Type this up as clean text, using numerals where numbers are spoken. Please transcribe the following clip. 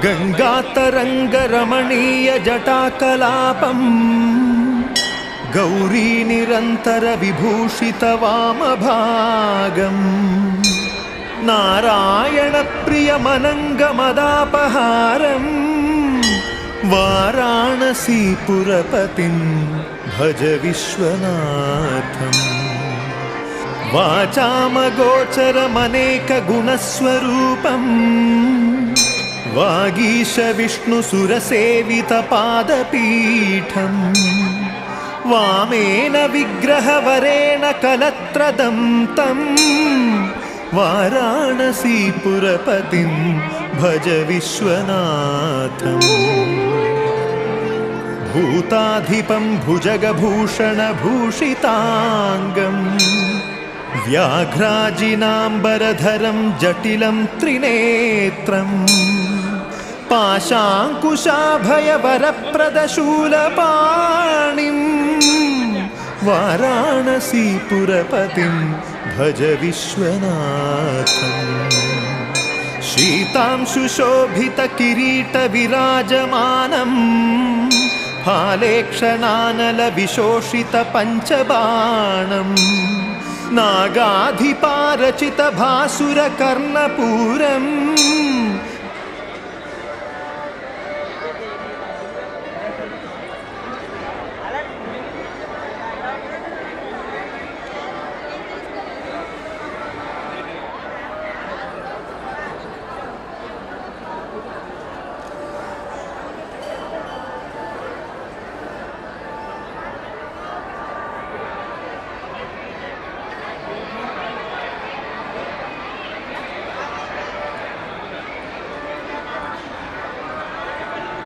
गङ्गातरङ्गरमणीयजटाकलापम् गौरीनिरन्तरविभूषितवामभागम् नारायणप्रियमनङ्गमदापहारम् वाराणसीपुरपतिं भज विश्वनाथम् वाचामगोचरमनेकगुणस्वरूपम् वागीशविष्णुसुरसेवितपादपीठम् वामेन विग्रहवरेण कलत्रदं तं वाराणसीपुरपतिं भज विश्वनाथम् भूताधिपं भुजगभूषणभूषिताङ्गम् व्याघ्राजिनाम्बरधरं जटिलं त्रिनेत्रम् पाशाङ्कुशाभयवरप्रदशूलपाणिम् वाराणसीपुरपतिं भज विश्वनाथम् शीतांशुशोभितकिरीटविराजमानम् फालेक्षणानलविशोषितपञ्चबाणम् नागाधिपारचितभासुरकर्णपूरम्